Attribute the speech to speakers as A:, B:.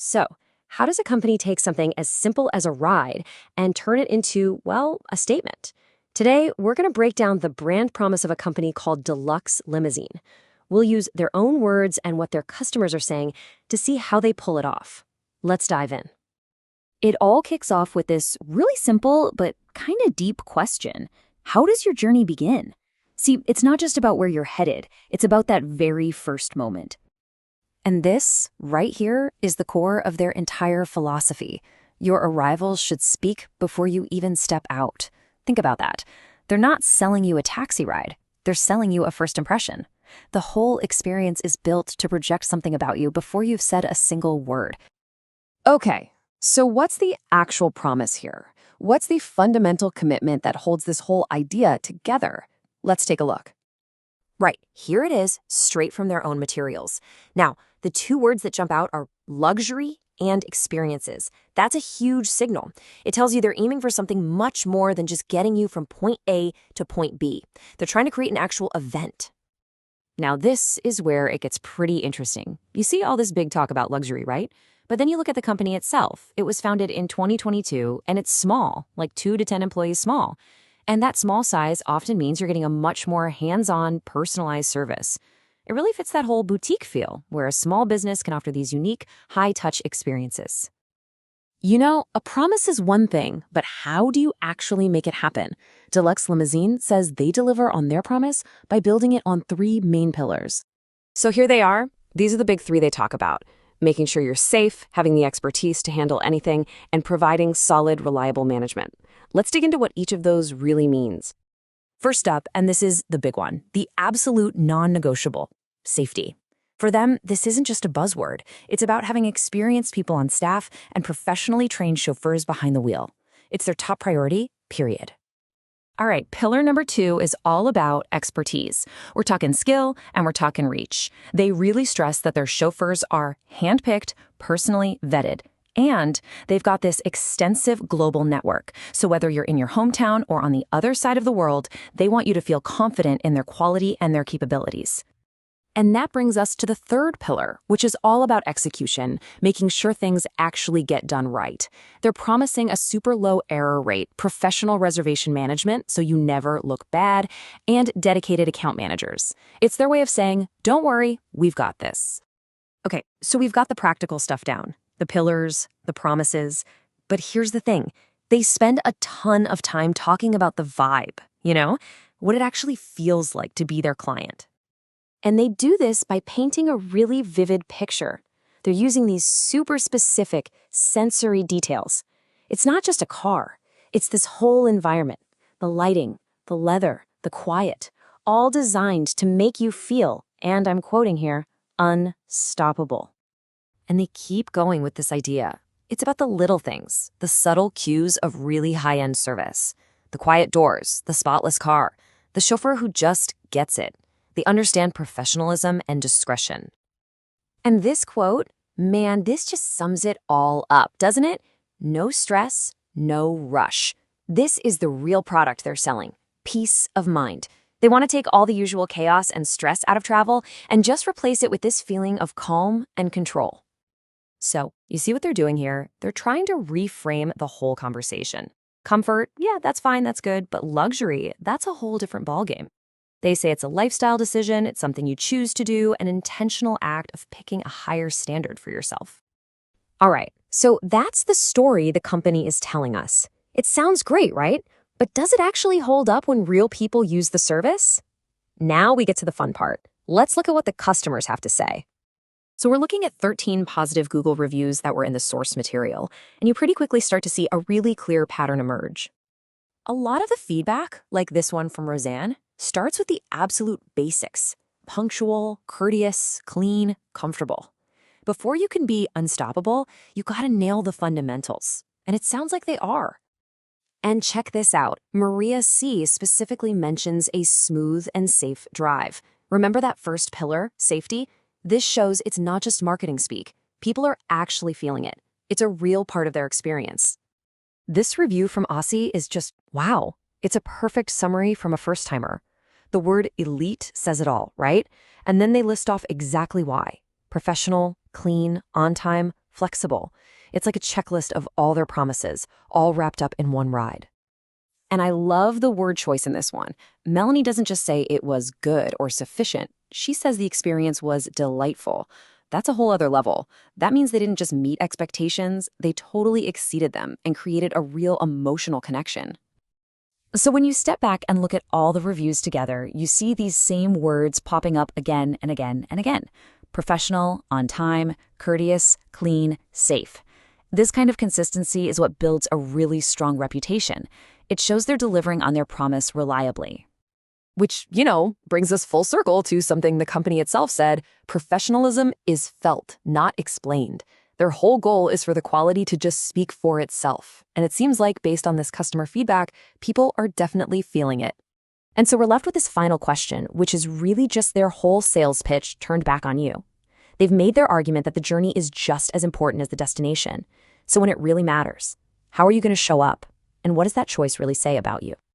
A: So, how does a company take something as simple as a ride and turn it into, well, a statement? Today, we're going to break down the brand promise of a company called Delux Limousine. We'll use their own words and what their customers are saying to see how they pull it off. Let's dive in.
B: It all kicks off with this really simple but kind of deep question. How does your journey begin? See, it's not just about where you're headed, it's about that very first moment. And this, right here, is the core of their entire philosophy. Your arrival should speak before you even step out. Think about that. They're not selling you a taxi ride. They're selling you a first impression. The whole experience is built to project something about you before you've said a single word.
A: Okay, so what's the actual promise here? What's the fundamental commitment that holds this whole idea together? Let's take a look. Right, here it is, straight from their own materials. Now, the two words that jump out are luxury and experiences. That's a huge signal. It tells you they're aiming for something much more than just getting you from point A to point B. They're trying to create an actual event. Now, this is where it gets pretty interesting. You see all this big talk about luxury, right? But then you look at the company itself. It was founded in 2022, and it's small, like 2 to 10 employees small. And that small size often means you're getting a much more hands-on, personalized service. It really fits that whole boutique feel, where a small business can offer these unique, high-touch experiences. You know, a promise is one thing, but how do you actually make it happen? Delux Limousine says they deliver on their promise by building it on 3 main pillars. So here they are. These are the big 3 they talk about: making sure you're safe, having the expertise to handle anything, and providing solid, reliable management. Let's dig into what each of those really means. First up, and this is the big one, the absolute non-negotiable: safety. For them, this isn't just a buzzword. It's about having experienced people on staff and professionally trained chauffeurs behind the wheel. It's their top priority, period. All right, pillar number 2 is all about expertise. We're talking skill and we're talking reach. They really stress that their chauffeurs are handpicked, personally vetted, and they've got this extensive global network. So whether you're in your hometown or on the other side of the world, they want you to feel confident in their quality and their capabilities. And that brings us to the 3rd pillar, which is all about execution, making sure things actually get done right. They're promising a super low error rate, professional reservation management so you never look bad, and dedicated account managers. It's their way of saying, don't worry, we've got this. Okay, so we've got the practical stuff down, the pillars, the promises, but here's the thing. They spend a ton of time talking about the vibe, what it actually feels like to be their client. And they do this by painting a really vivid picture. They're using these super specific sensory details. It's not just a car. It's this whole environment, the lighting, the leather, the quiet, all designed to make you feel, and I'm quoting here, unstoppable. And they keep going with this idea. It's about the little things, the subtle cues of really high-end service. The quiet doors, the spotless car, the chauffeur who just gets it. They understand professionalism and discretion. And this quote, man, this just sums it all up, doesn't it? No stress, no rush. This is the real product they're selling, peace of mind. They want to take all the usual chaos and stress out of travel and just replace it with this feeling of calm and control. So, you see what they're doing here? They're trying to reframe the whole conversation. Comfort, yeah, that's fine, that's good, but luxury, that's a whole different ballgame. They say it's a lifestyle decision, it's something you choose to do, an intentional act of picking a higher standard for yourself. All right, so that's the story the company is telling us. It sounds great, right? But does it actually hold up when real people use the service? Now we get to the fun part. Let's look at what the customers have to say. So we're looking at 13 positive Google reviews that were in the source material, and you pretty quickly start to see a really clear pattern emerge. A lot of the feedback, like this one from Roseanne, starts with the absolute basics: punctual, courteous, clean, comfortable. Before you can be unstoppable, you gotta nail the fundamentals. And it sounds like they are. And check this out. Maria C. specifically mentions a smooth and safe drive. Remember that first pillar, safety? This shows it's not just marketing speak. People are actually feeling it. It's a real part of their experience. This review from Aussie is just, wow. It's a perfect summary from a first-timer. The word elite says it all, right? And then they list off exactly why. Professional, clean, on time, flexible. It's like a checklist of all their promises, all wrapped up in one ride. And I love the word choice in this one. Melanie doesn't just say it was good or sufficient. She says the experience was delightful. That's a whole other level. That means they didn't just meet expectations, they totally exceeded them and created a real emotional connection. So when you step back and look at all the reviews together, you see these same words popping up again and again and again. Professional, on time, courteous, clean, safe. This kind of consistency is what builds a really strong reputation. It shows they're delivering on their promise reliably. Which, brings us full circle to something the company itself said: professionalism is felt, not explained. Their whole goal is for the quality to just speak for itself. And it seems like, based on this customer feedback, people are definitely feeling it. And so we're left with this final question, which is really just their whole sales pitch turned back on you. They've made their argument that the journey is just as important as the destination. So when it really matters, how are you going to show up? And what does that choice really say about you?